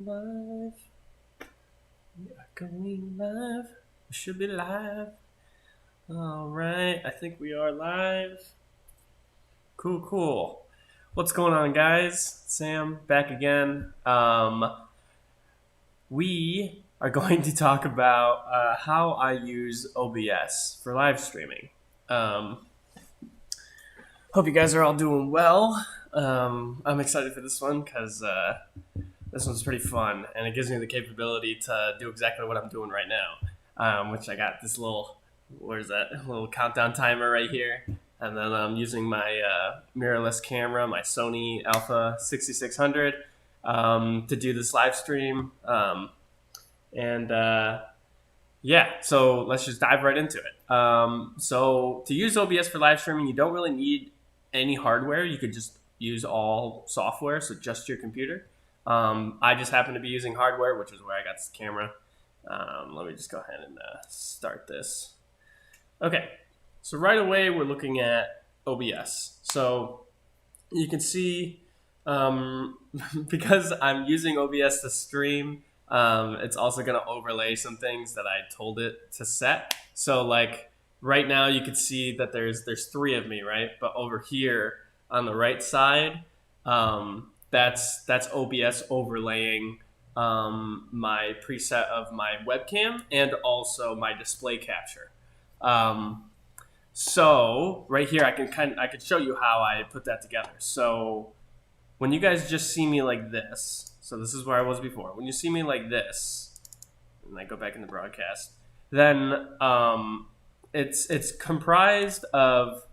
Live. We are going live. We should be live. Alright, I think we are live. Cool. What's going on, guys? Sam, back again. We are going to talk about how I use OBS for live streaming. Hope you guys are all doing well. I'm excited for this one because this one's pretty fun, and it gives me the capability to do exactly what I'm doing right now, which I got this little, little countdown timer right here, and then I'm using my mirrorless camera, my Sony Alpha 6600, to do this live stream, yeah, so let's just dive right into it. So to use OBS for live streaming, you don't really need any hardware. You could just use all software, so just your computer. I just happen to be using hardware, which is where I got this camera. Let me just go ahead and start this. Okay, so right away we're looking at OBS. So you can see, because I'm using OBS to stream, it's also going to overlay some things that I told it to set. So like right now you can see that there's three of me, right? But over here on the right side, that's OBS overlaying my preset of my webcam and also my display capture. So right here I can show you how I put that together. So when you guys just see me like this, so this is where I was before. When you see me like this, and I go back in the broadcast, then it's comprised of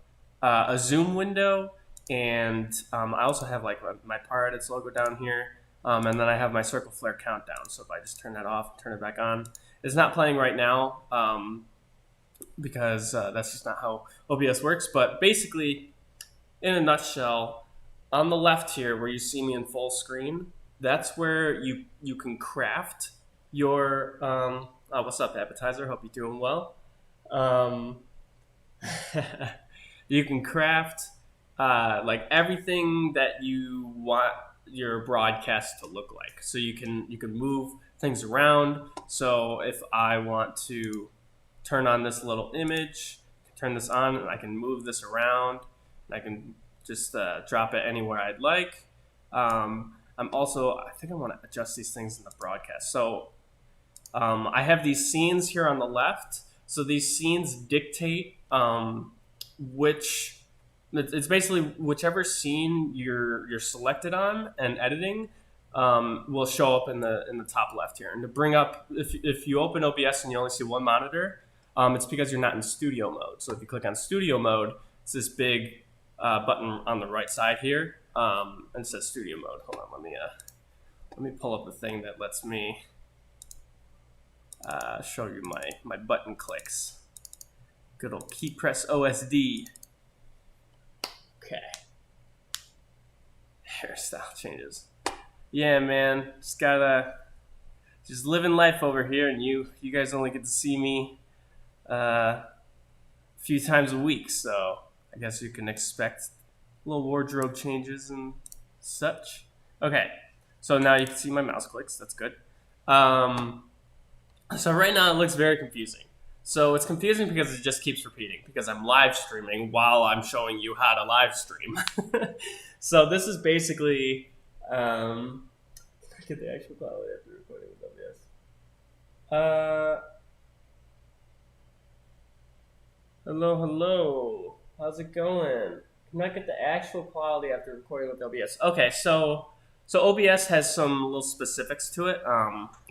a zoom window. And I also have like my ParEdits logo down here, and then I have my circle flare countdown. So if I just turn that off, turn it back on, it's not playing right now because that's just not how OBS works. But basically, in a nutshell, on the left here where you see me in full screen, that's where you can craft your what's up, appetizer? Hope you're doing well. You can craft like everything that you want your broadcast to look like. So you can move things around. So if I want to turn on this little image, turn this on, and I can move this around. And I can just drop it anywhere I'd like. I think I want to adjust these things in the broadcast. So I have these scenes here on the left. So these scenes dictate it's basically whichever scene you're selected on and editing will show up in the top left here. And to bring up, if you open OBS and you only see one monitor, it's because you're not in studio mode. So if you click on studio mode, it's this big button on the right side here, and it says studio mode. Hold on, let me pull up the thing that lets me show you my button clicks. Good old key press OSD. Okay. Hairstyle changes. Yeah, man. Just living life over here, and you guys only get to see me a few times a week, so I guess you can expect little wardrobe changes and such. Okay, so now you can see my mouse clicks. That's good. So right now it looks very confusing. So it's confusing because it just keeps repeating because I'm live streaming while I'm showing you how to live stream. So this is basically, get the actual quality after recording with OBS. Hello. How's it going? Can I get the actual quality after recording with OBS? Okay, so OBS has some little specifics to it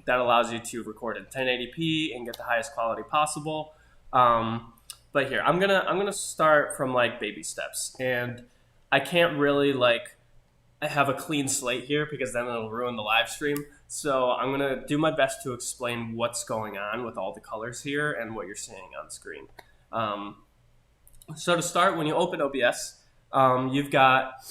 that allows you to record in 1080p and get the highest quality possible. But here, I'm gonna start from like baby steps, and I can't really like have a clean slate here because then it'll ruin the live stream. So I'm gonna do my best to explain what's going on with all the colors here and what you're seeing on screen. So to start, when you open OBS, you've got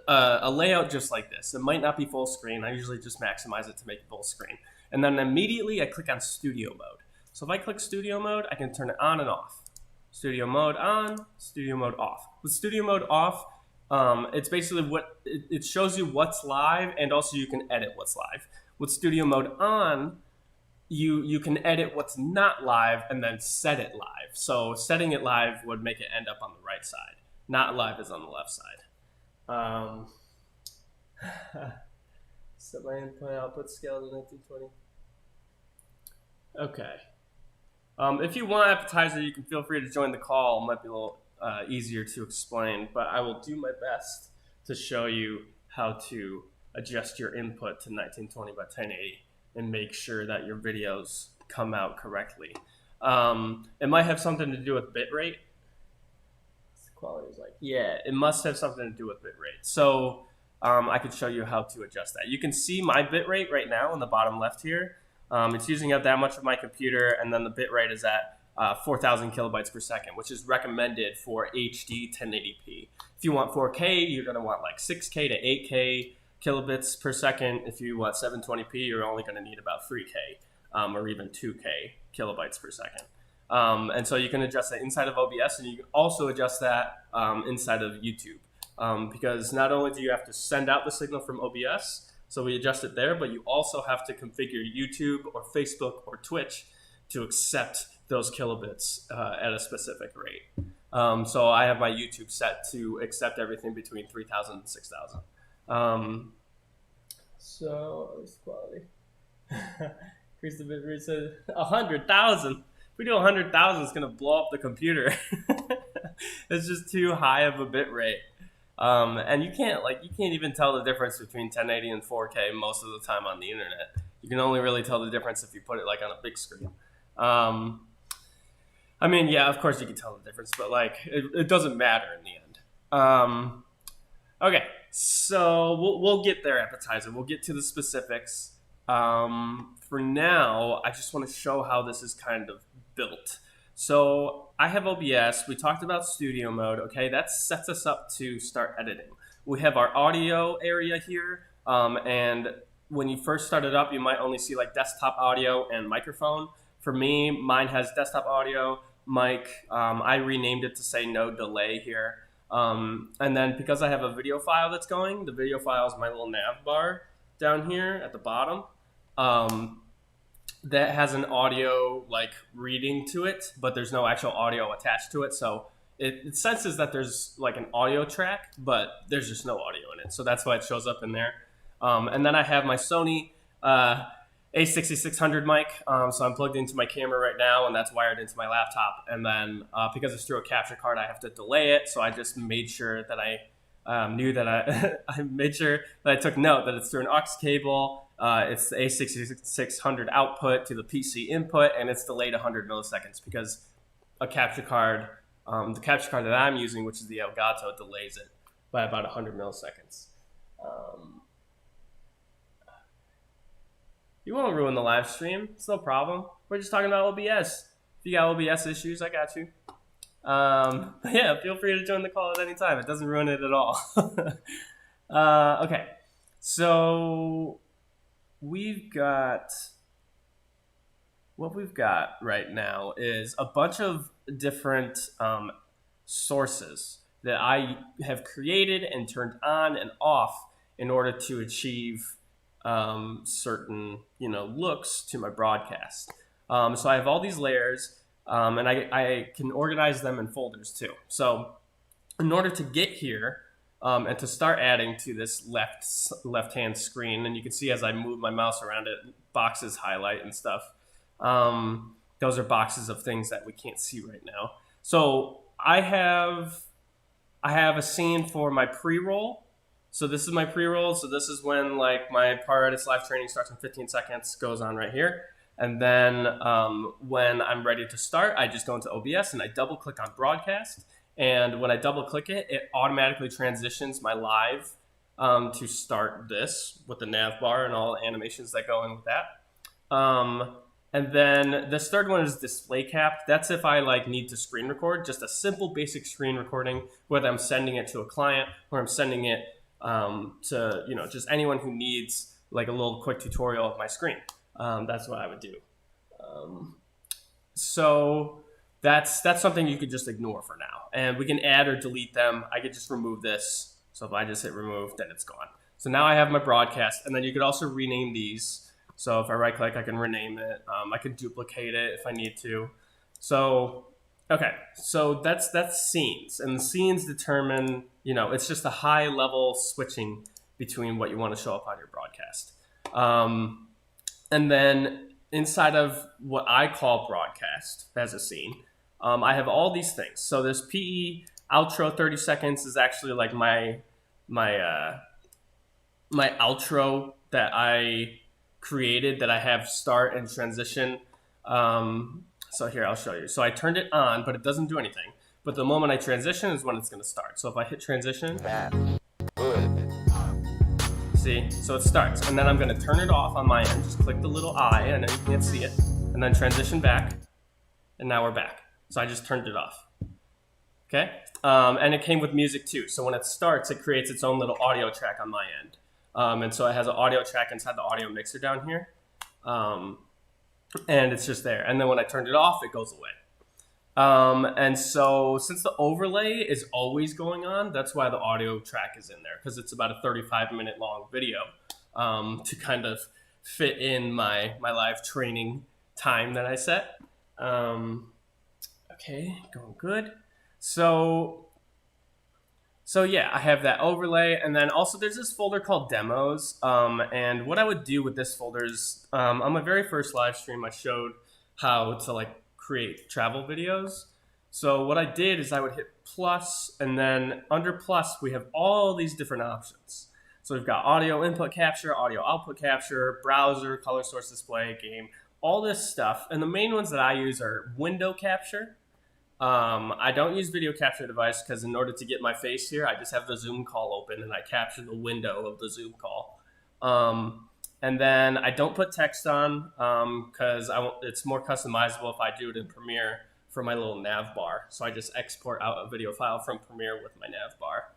a layout just like this. It might not be full screen. I usually just maximize it to make it full screen. And then immediately I click on studio mode. So if I click studio mode, I can turn it on and off. Studio mode on, studio mode off. With studio mode off, It's basically what it shows you what's live, and also you can edit what's live. With studio mode on, you can edit what's not live and then set it live. So setting it live would make it end up on the right side. Not live is on the left side. Set my input output scale to 1920. Okay. If you want appetizer, you can feel free to join the call. It might be a little easier to explain, but I will do my best to show you how to adjust your input to 1920 by 1080 and make sure that your videos come out correctly. It might have something to do with bitrate. The quality is like, yeah, it must have something to do with bitrate. So I could show you how to adjust that. You can see my bitrate right now in the bottom left here. It's using up that much of my computer, and then the bitrate is at 4,000 kilobytes per second, which is recommended for HD 1080p. If you want 4K, you're going to want like 6K to 8K kilobits per second. If you want 720p, you're only going to need about 3K or even 2K kilobytes per second. And so you can adjust that inside of OBS, and you can also adjust that inside of YouTube. Because not only do you have to send out the signal from OBS, so we adjust it there, but you also have to configure YouTube or Facebook or Twitch to accept those kilobits at a specific rate. So I have my YouTube set to accept everything between 3,000 and 6,000. So this quality. Increase the bitrate to 100,000. If we do 100,000, it's gonna blow up the computer. It's just too high of a bitrate. And you can't even tell the difference between 1080 and 4K most of the time on the internet. You can only really tell the difference if you put it like on a big screen. I mean, yeah, of course you can tell the difference, but like it doesn't matter in the end. Okay, so we'll get there, appetizer. We'll get to the specifics. For now, I just want to show how this is kind of built. So I have OBS. We talked about studio mode. Okay, that sets us up to start editing. We have our audio area here, and when you first start it up, you might only see like desktop audio and microphone. For me, mine has desktop audio, mic. I renamed it to say no delay here. And then because I have a video file that's going, the video file is my little nav bar down here at the bottom. That has an audio like reading to it, but there's no actual audio attached to it. So it senses that there's like an audio track, but there's just no audio in it. So that's why it shows up in there. And then I have my Sony A6600 mic. So I'm plugged into my camera right now, and that's wired into my laptop. And then because it's through a capture card, I have to delay it. So I just made sure that I knew that I made sure that I took note that it's through an aux cable. It's the A6600 output to the PC input, and it's delayed 100 milliseconds because a capture card, the capture card that I'm using, which is the Elgato, delays it by about 100 milliseconds. You won't ruin the live stream. It's no problem. We're just talking about OBS. If you got OBS issues, I got you. Yeah, feel free to join the call at any time. It doesn't ruin it at all. Okay, so what we've got right now is a bunch of different sources that I have created and turned on and off in order to achieve certain looks to my broadcast. So I have all these layers, and I can organize them in folders too. So in order to get here and to start adding to this left-hand screen, and you can see as I move my mouse around it, boxes highlight and stuff. Those are boxes of things that we can't see right now. So I have a scene for my pre-roll. So this is my pre-roll. So this is when like my ParEdits live training starts in 15 seconds, goes on right here. And then when I'm ready to start, I just go into OBS and I double click on broadcast. And when I double click it, it automatically transitions my live to start this with the nav bar and all the animations that go in with that. And then this third one is display cap. That's if I like need to screen record, just a simple basic screen recording, whether I'm sending it to a client or I'm sending it to just anyone who needs like a little quick tutorial of my screen. That's what I would do. So that's something you could just ignore for now, and we can add or delete them. I could just remove this So if I just hit remove, then it's gone. So now I have my broadcast, and then you could also rename these. So if I right click, I can rename it. I can duplicate it if I need to. So, okay, so that's scenes, and the scenes determine, you know, it's just a high level switching between what you want to show up on your broadcast. And then inside of what I call broadcast as a scene, I have all these things. So this PE outro 30 seconds is actually like my outro that I created, that I have start and transition. So here, I'll show you. So I turned it on, but it doesn't do anything. But the moment I transition is when it's going to start. So if I hit transition, see, so it starts. And then I'm going to turn it off on my end. Just click the little eye, and then you can't see it. And then transition back, and now we're back. So I just turned it off. Okay? And it came with music too. So when it starts, it creates its own little audio track on my end. And so it has an audio track inside the audio mixer down here. And it's just there. And then when I turned it off, it goes away. And so since the overlay is always going on, that's why the audio track is in there, because it's about a 35-minute long video to kind of fit in my live training time that I set. Okay, going good. So yeah, I have that overlay, and then also there's this folder called demos. And what I would do with this folder is, on my very first live stream, I showed how to like create travel videos. So what I did is I would hit plus, and then under plus we have all these different options. So we've got audio input capture, audio output capture, browser, color source display, game, all this stuff. And the main ones that I use are window capture. I don't use video capture device because in order to get my face here, I just have the Zoom call open and I capture the window of the Zoom call. And then I don't put text on because it's more customizable if I do it in Premiere for my little nav bar. So I just export out a video file from Premiere with my nav bar.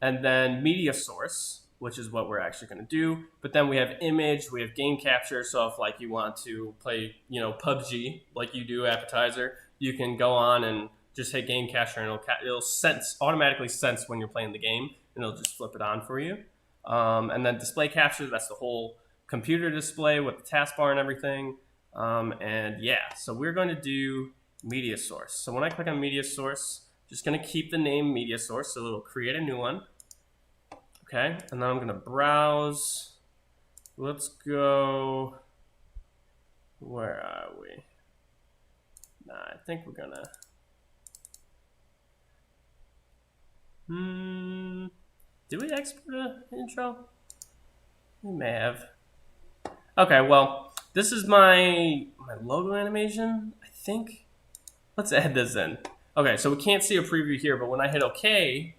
And then media source, which is what we're actually going to do. But then we have image, we have game capture. So if like you want to play, you know, PUBG like you do appetizer, you can go on and just hit game capture, and it'll automatically sense when you're playing the game, and it'll just flip it on for you. And then display capture, that's the whole computer display with the taskbar and everything. And yeah, so we're going to do media source. So when I click on media source, just going to keep the name media source, so it'll create a new one. Okay, and then I'm going to browse. Let's go. Where are we? Nah, I think we're gonna. Did we export an intro? We may have. Okay, well, this is my logo animation, I think. Let's add this in. Okay, so we can't see a preview here, but when I hit OK,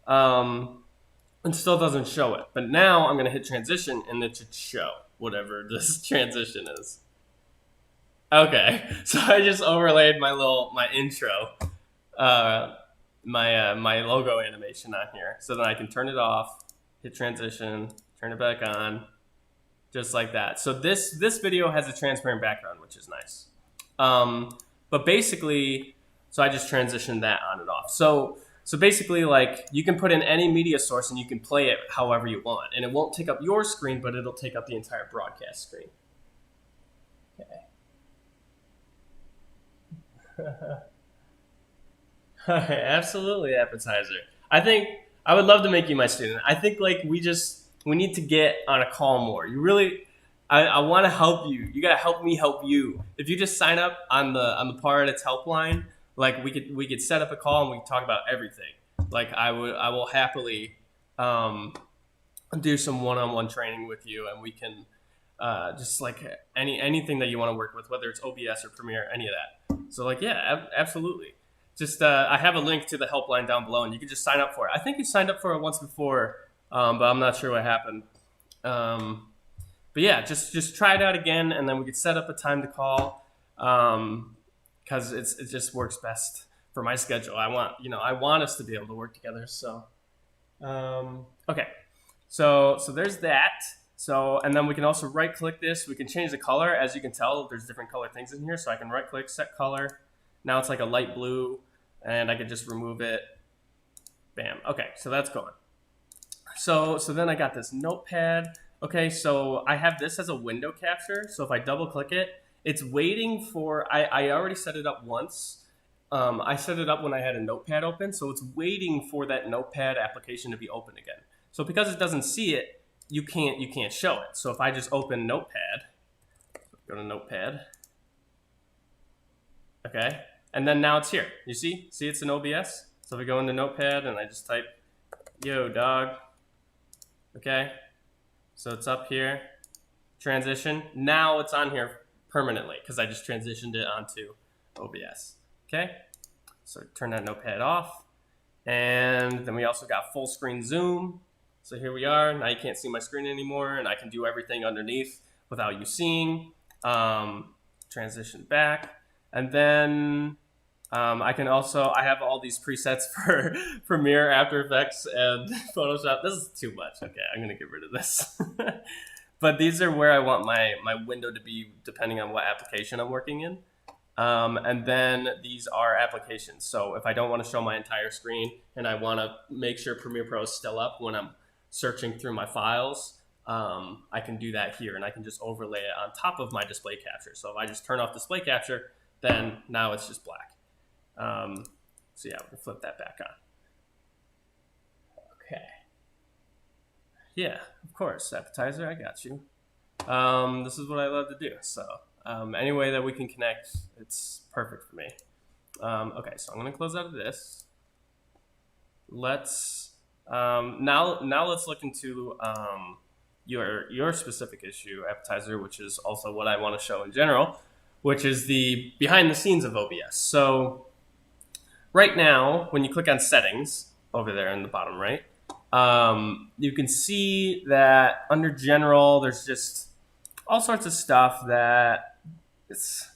it still doesn't show it. But now I'm gonna hit transition, and it should show whatever this transition is. Okay, so I just overlaid my intro, my logo animation on here, so then I can turn it off, hit transition, turn it back on, just like that. So this video has a transparent background, which is nice. But basically, so I just transitioned that on and off. So basically, like, you can put in any media source and you can play it however you want, and it won't take up your screen, but it'll take up the entire broadcast screen. Okay. Absolutely, appetizer. I think I would love to make you my student. I think like we need to get on a call more. You really, I want to help you. You gotta help me help you. If you just sign up on the ParEdits helpline, like we could set up a call and we can talk about everything. Like I will happily do some one-on-one training with you, and we can just like anything that you want to work with, whether it's OBS or Premiere, any of that. So like, yeah, absolutely. Just I have a link to the helpline down below, and you can just sign up for it. I think you signed up for it once before, but I'm not sure what happened. But yeah, just try it out again, and then we could set up a time to call, because it just works best for my schedule. I want us to be able to work together. So okay, so there's that. So, and then we can also right click this. We can change the color. As you can tell, there's different color things in here. So I can right click, set color. Now it's like a light blue, and I could just remove it. Bam. Okay, so that's going. So then I got this notepad. Okay, so I have this as a window capture. So if I double click it, it's waiting for, I already set it up once. I set it up when I had a notepad open, so it's waiting for that notepad application to be open again. So because it doesn't see it, you can't show it. So if I just open notepad, go to notepad, okay, and then now it's here. You see it's in OBS. So if we go into notepad and I just type, yo dog, okay, so it's up here, transition. Now it's on here permanently because I just transitioned it onto OBS. Okay, so turn that notepad off, and then we also got full screen zoom. So here we are. Now you can't see my screen anymore, and I can do everything underneath without you seeing. Transition back, and then I can also, I have all these presets for Premiere, After Effects, and Photoshop. This is too much. Okay, I'm gonna get rid of this. But these are where I want my window to be depending on what application I'm working in. And then these are applications. So if I don't want to show my entire screen and I want to make sure Premiere Pro is still up when I'm searching through my files, I can do that here, and I can just overlay it on top of my display capture. So if I just turn off display capture, then now it's just black. So yeah, we can flip that back on. Okay. Yeah, of course, appetizer, I got you. This is what I love to do. So any way that we can connect, it's perfect for me. Okay, so I'm gonna close out of this. Let's now let's look into your specific issue, appetizer, which is also what I want to show in general, which is the behind the scenes of OBS. So right now, when you click on settings over there in the bottom right, you can see that under general, there's just all sorts of stuff that it's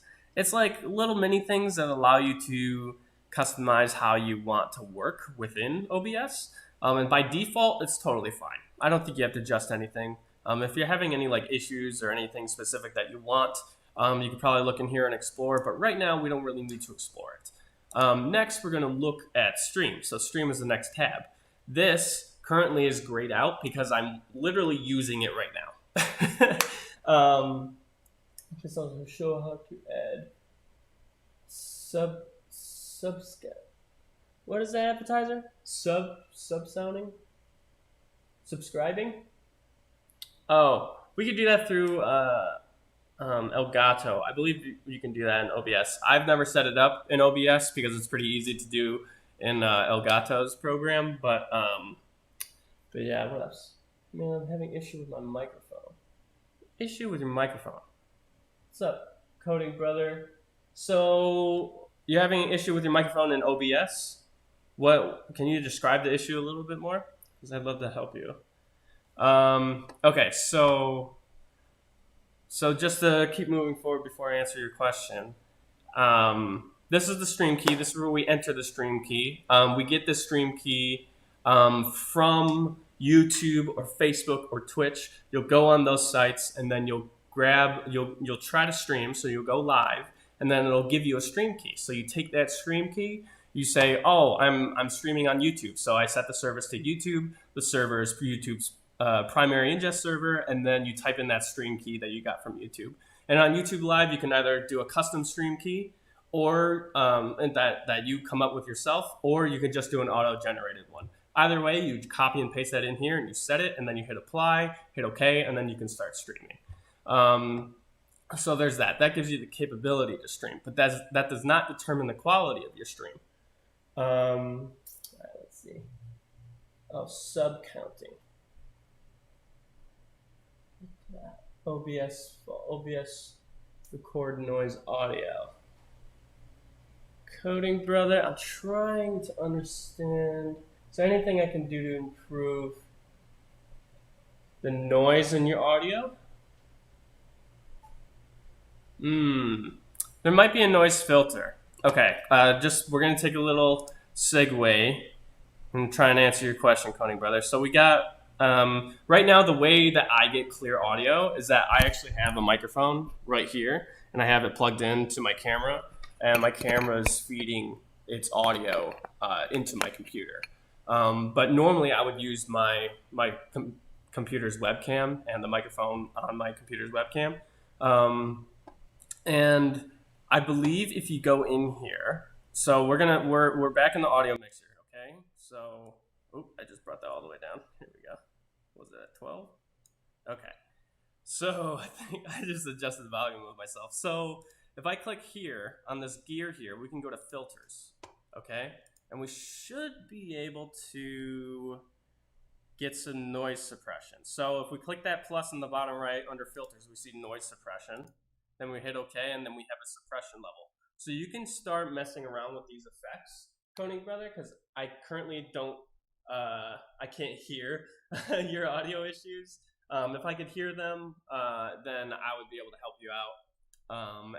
like little mini things that allow you to customize how you want to work within OBS. And by default, it's totally fine. I don't think you have to adjust anything. If you're having any like issues or anything specific that you want, you can probably look in here and explore, but right now we don't really need to explore it. Next, we're gonna look at stream. So stream is the next tab. This currently is grayed out because I'm literally using it right now. Just also show how to add subscribe. What is that, appetizer? Sounding? Subscribing? Oh, we could do that through Elgato. I believe you can do that in OBS. I've never set it up in OBS because it's pretty easy to do in Elgato's program, but yeah, what else? Man, I'm having issue with my microphone. Issue with your microphone. What's up, coding brother? So you're having an issue with your microphone in OBS? What can you describe the issue a little bit more? Because I'd love to help you. Okay, so just to keep moving forward before I answer your question, this is the stream key. This is where we enter the stream key. We get the stream key from YouTube or Facebook or Twitch. You'll go on those sites and then you'll try to stream, so you'll go live, and then it'll give you a stream key. So you take that stream key, you say, oh, I'm streaming on YouTube. So I set the service to YouTube. The server is YouTube's primary ingest server, and then you type in that stream key that you got from YouTube. And on YouTube Live, you can either do a custom stream key or that you come up with yourself, or you can just do an auto-generated one. Either way, you copy and paste that in here and you set it, and then you hit apply, hit OK, and then you can start streaming. So there's that. That gives you the capability to stream, but that does not determine the quality of your stream. All right, let's see. Oh, sub counting. OBS record noise audio. Coding brother, I'm trying to understand. Is there anything I can do to improve the noise in your audio? There might be a noise filter. Okay, we're gonna take a little segue and try and answer your question, coding brother. So we got right now, the way that I get clear audio is that I actually have a microphone right here, and I have it plugged into my camera, and my camera is feeding its audio into my computer. But normally I would use my computer's webcam and the microphone on my computer's webcam. And I believe if you go in here, so we're back in the audio mixer, okay? So, I just brought that all the way down. Here we go. Was it at 12? Okay. So I think I just adjusted the volume of myself. So if I click here on this gear here, we can go to filters, okay? And we should be able to get some noise suppression. So if we click that plus in the bottom right under filters, we see noise suppression. Then we hit OK, and then we have a suppression level. So you can start messing around with these effects, Koenig Brother, because I currently I can't hear your audio issues. If I could hear them, then I would be able to help you out,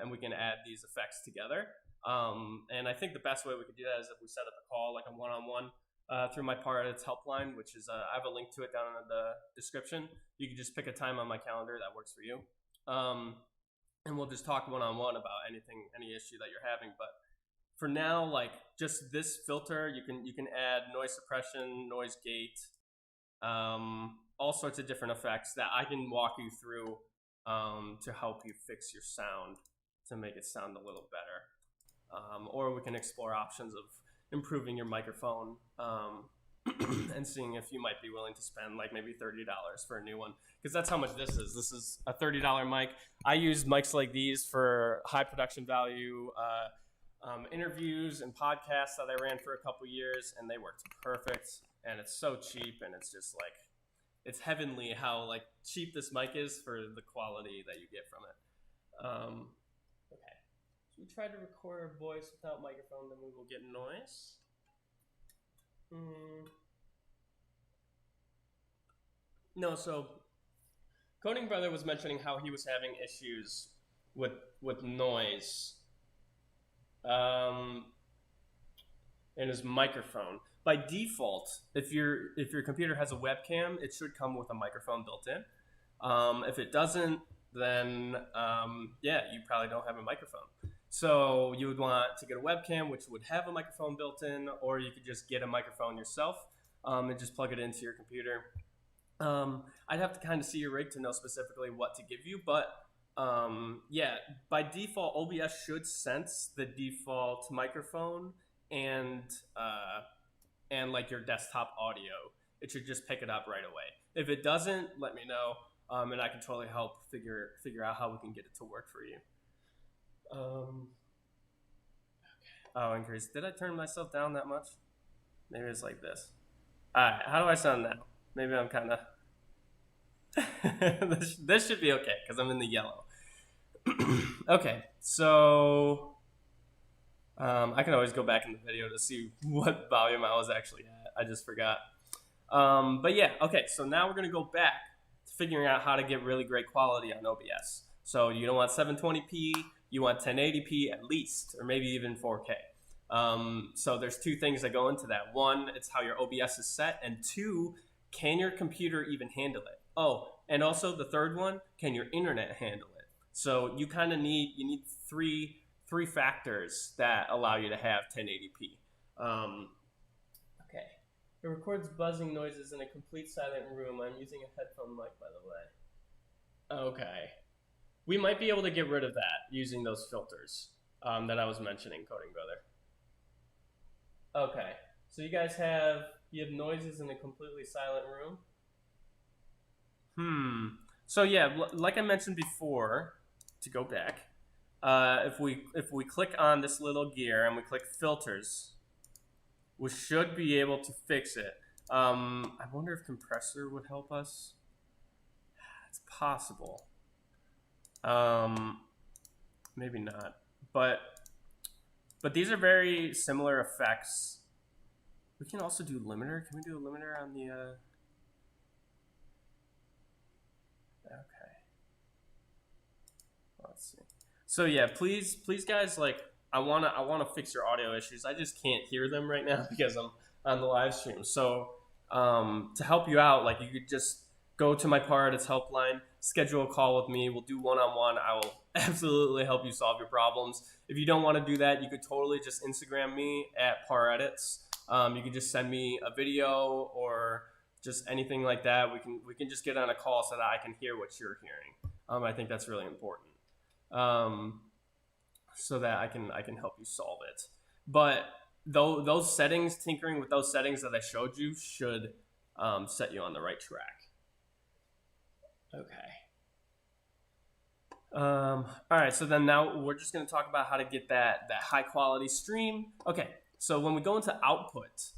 and we can add these effects together. And I think the best way we could do that is if we set up a call, like a one-on-one, through my ParEdits helpline, which is I have a link to it down in the description. You can just pick a time on my calendar that works for you, and we'll just talk one-on-one about any issue that you're having. But for now, like just this filter, you can add noise suppression, noise gate, all sorts of different effects that I can walk you through to help you fix your sound to make it sound a little better. Or we can explore options of improving your microphone and seeing if you might be willing to spend like maybe $30 for a new one, because that's how much this is. This is a $30 mic. I use mics like these for high production value interviews and podcasts that I ran for a couple years, and they worked perfect. And it's so cheap, and it's just like, it's heavenly how like cheap this mic is for the quality that you get from it. Okay, so we tried to record our voice without microphone, then we will get noise. No, so Koenig Brother was mentioning how he was having issues with noise in his microphone. By default, if your computer has a webcam, it should come with a microphone built in. If it doesn't, then yeah, you probably don't have a microphone. So you would want to get a webcam, which would have a microphone built in, or you could just get a microphone yourself and just plug it into your computer. I'd have to kind of see your rig to know specifically what to give you, but yeah, by default, OBS should sense the default microphone and like your desktop audio. It should just pick it up right away. If it doesn't, let me know, and I can totally help figure out how we can get it to work for you. Oh, increase. Did I turn myself down that much? Maybe it's like this. All right, how do I sound now? Maybe I'm kind of... this should be okay, because I'm in the yellow. Okay, so... I can always go back in the video to see what volume I was actually at. I just forgot. But yeah, okay, so now we're going to go back to figuring out how to get really great quality on OBS. So you don't want 720p, you want 1080p at least, or maybe even 4K. So there's two things that go into that. One, it's how your OBS is set, and two, can your computer even handle it? Oh, and also the third one, can your internet handle it? So you kind of need three factors that allow you to have 1080p. Okay. It records buzzing noises in a complete silent room. I'm using a headphone mic, by the way. Okay. We might be able to get rid of that using those filters that I was mentioning, Koenig Brother. Okay. So you guys have noises in a completely silent room? So yeah, like I mentioned before, to go back, if we click on this little gear and we click filters, we should be able to fix it. I wonder if compressor would help us. It's possible. Maybe not. But these are very similar effects. We can also do limiter. Can we do a limiter on the okay. Let's see. So yeah, please guys, like I wanna fix your audio issues. I just can't hear them right now because I'm on the live stream. So to help you out, like you could just go to my ParEdits helpline, schedule a call with me. We'll do one-on-one. I will absolutely help you solve your problems. If you don't want to do that, you could totally just Instagram me at ParEdits. You can just send me a video or just anything like that. We can just get on a call so that I can hear what you're hearing. I think that's really important, so that I can help you solve it. But those settings, tinkering with those settings that I showed you, should set you on the right track. Okay. All right, so then now we're just going to talk about how to get that high quality stream. Okay, so when we go into output,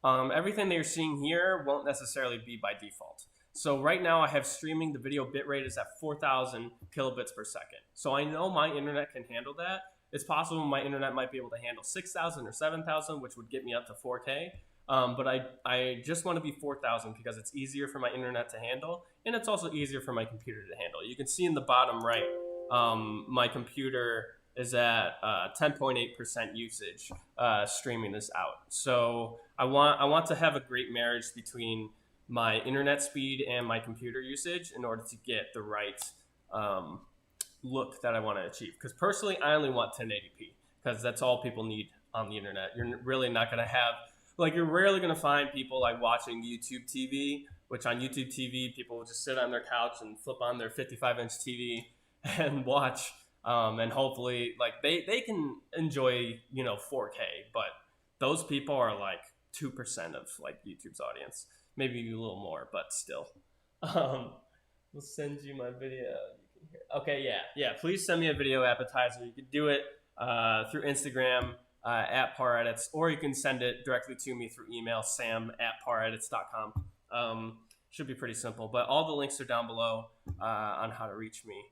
everything that you're seeing here won't necessarily be by default. So right now I have streaming, the video bitrate is at 4,000 kilobits per second. So I know my internet can handle that. It's possible my internet might be able to handle 6,000 or 7,000, which would get me up to 4K. But I just want to be 4,000 because it's easier for my internet to handle, and it's also easier for my computer to handle. You can see in the bottom right, my computer is at 10.8% usage streaming this out. So I want to have a great marriage between my internet speed and my computer usage in order to get the right look that I want to achieve. Because personally, I only want 1080p because that's all people need on the internet. You're really not going to have, like, you're rarely going to find people like watching YouTube TV, which on YouTube TV, people will just sit on their couch and flip on their 55-inch TV and watch, and hopefully, like, they can enjoy, 4K, but those people are like 2% of like YouTube's audience, maybe a little more, but still. We'll send you my video. You can hear. Okay, yeah. Please send me a video appetizer. You can do it through Instagram. At ParEdits, or you can send it directly to me through email, sam@paredits.com. Should be pretty simple, but all the links are down below on how to reach me.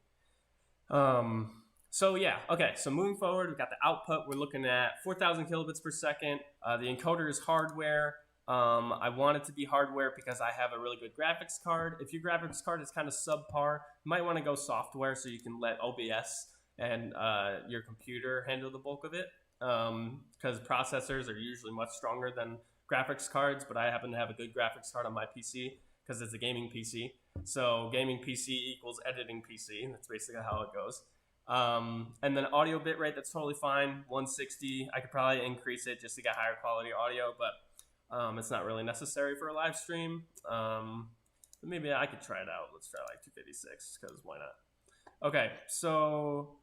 So yeah, okay, so moving forward, we've got the output. We're looking at 4,000 kilobits per second. The encoder is hardware. I want it to be hardware because I have a really good graphics card. If your graphics card is kind of subpar, you might want to go software so you can let OBS and your computer handle the bulk of it. Because processors are usually much stronger than graphics cards, but I happen to have a good graphics card on my PC because it's a gaming PC. So gaming PC equals editing PC. That's basically how it goes. And then audio bitrate, that's totally fine. 160. I could probably increase it just to get higher quality audio, but it's not really necessary for a live stream. But maybe I could try it out. Let's try like 256 because why not? Okay, so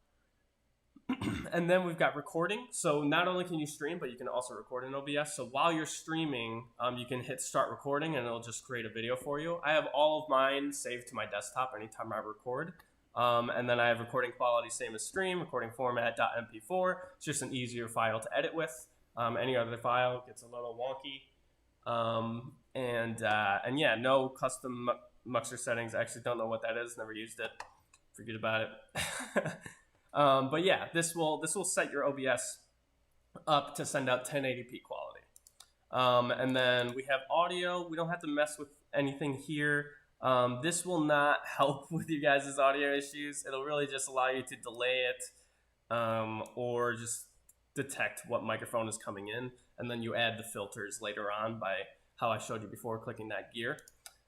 and then we've got recording. So not only can you stream, but you can also record in OBS. So while you're streaming, you can hit start recording and it'll just create a video for you. I have all of mine saved to my desktop anytime I record. And then I have recording quality, same as stream, recording format .mp4. It's just an easier file to edit with. Any other file gets a little wonky. And yeah, no custom muxer settings. I actually don't know what that is. Never used it. Forget about it. But yeah, this will set your OBS up to send out 1080p quality. And then we have audio. We don't have to mess with anything here. This will not help with you guys' audio issues. It'll really just allow you to delay it or just detect what microphone is coming in. And then you add the filters later on by how I showed you before, clicking that gear.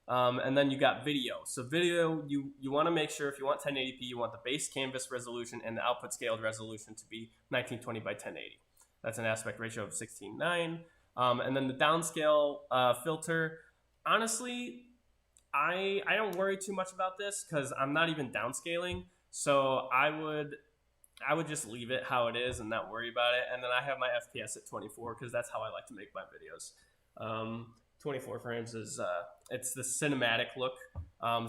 And then you got video. So video, you want to make sure if you want 1080p, you want the base canvas resolution and the output scaled resolution to be 1920 by 1080. That's an aspect ratio of 16:9. And then the downscale filter, honestly, I don't worry too much about this because I'm not even downscaling. So I would just leave it how it is and not worry about it. And then I have my FPS at 24 because that's how I like to make my videos. 24 frames is it's the cinematic look.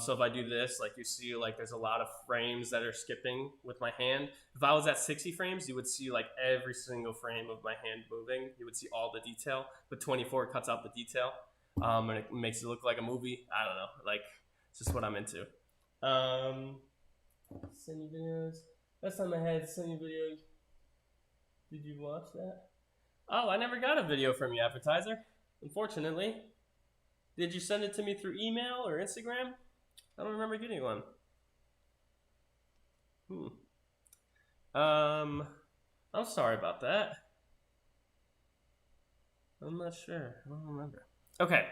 So if I do this, like you see, like there's a lot of frames that are skipping with my hand. If I was at 60 frames, you would see like every single frame of my hand moving. You would see all the detail. But 24 cuts out the detail, and it makes it look like a movie. I don't know, like it's just what I'm into. Send you videos. Last time I had send you videos. Did you watch that? Oh, I never got a video from you, Appetizer. Unfortunately. Did you send it to me through email or Instagram? I don't remember getting one. I'm sorry about that. I'm not sure. I don't remember. Okay.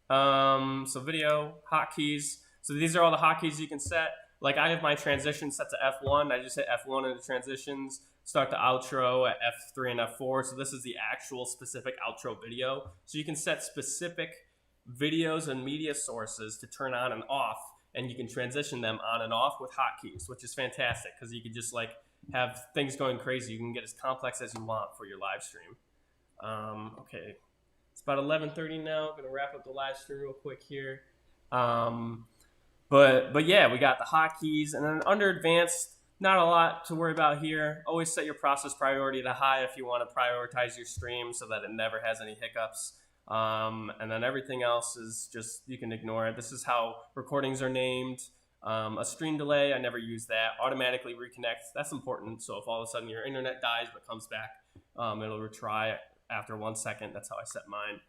So video, hotkeys. So these are all the hotkeys you can set. Like I have my transition set to F1. I just hit F1 in the transitions. start the outro at F3 and F4. So this is the actual specific outro video. So you can set specific videos and media sources to turn on and off, and you can transition them on and off with hotkeys, which is fantastic because you can just like have things going crazy. You can get as complex as you want for your live stream. Okay, it's about 11:30 now. I'm gonna wrap up the live stream real quick here. But yeah, we got the hotkeys, and then under advanced, not a lot to worry about here. Always set your process priority to high if you want to prioritize your stream so that it never has any hiccups. And then everything else is just, you can ignore it. This is how recordings are named. A stream delay, I never use that. Automatically reconnect, that's important. So if all of a sudden your internet dies but comes back, it'll retry after 1 second. That's how I set mine.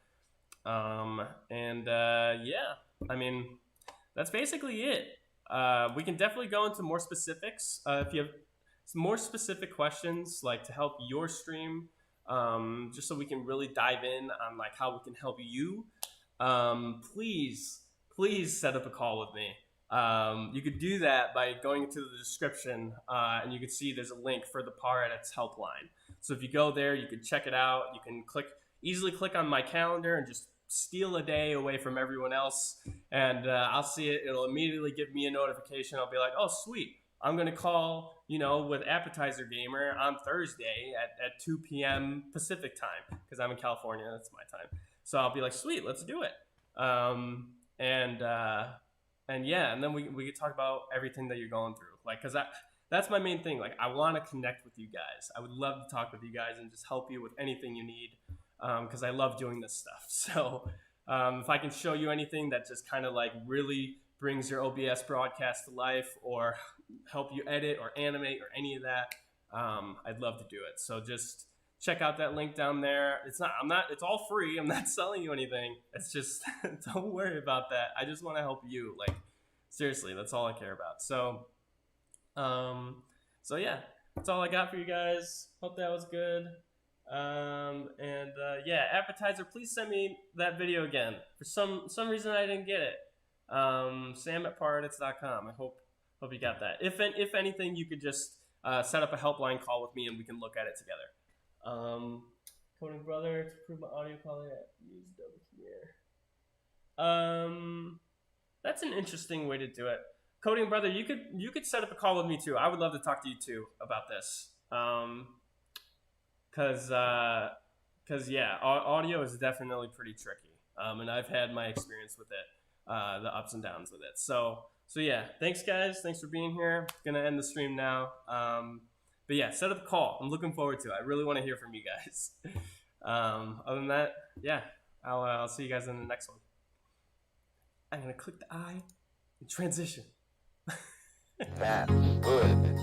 Yeah, I mean, that's basically it. We can definitely go into more specifics. If you have some more specific questions, like to help your stream, just so we can really dive in on like how we can help you, please set up a call with me. You could do that by going into the description, and you can see there's a link for the ParEdits helpline. So if you go there, you can check it out. You can easily click on my calendar and just steal a day away from everyone else, and I'll see it. It'll immediately give me a notification. I'll be like, oh sweet, I'm gonna call, with Appetizer Gamer on Thursday at 2 p.m. Pacific time, because I'm in California. That's my time. So I'll be like, sweet, let's do it. And yeah, and then we could talk about everything that you're going through, like, because that's my main thing. Like, I want to connect with you guys. I would love to talk with you guys and just help you with anything you need, because I love doing this stuff. So if I can show you anything that just kind of like really brings your OBS broadcast to life, or help you edit or animate or any of that, I'd love to do it. So just check out that link down there. It's all free. I'm not selling you anything. It's just, don't worry about that. I just want to help you. Like, seriously, that's all I care about. So yeah, that's all I got for you guys. Hope that was good. Yeah, Appetizer, please send me that video again. For some reason I didn't get it. Sam@ParEdits.com. I hope you got that. If anything, you could just set up a helpline call with me and we can look at it together. Coding Brother, to prove my audio quality, use double here. That's an interesting way to do it. Coding Brother, you could set up a call with me too. I would love to talk to you too about this. Cause yeah, audio is definitely pretty tricky. And I've had my experience with it, the ups and downs with it. So yeah, thanks guys. Thanks for being here. Gonna end the stream now. But yeah, set up a call. I'm looking forward to it. I really want to hear from you guys. Other than that, yeah, I'll see you guys in the next one. I'm gonna click the eye and transition. Bad. Good.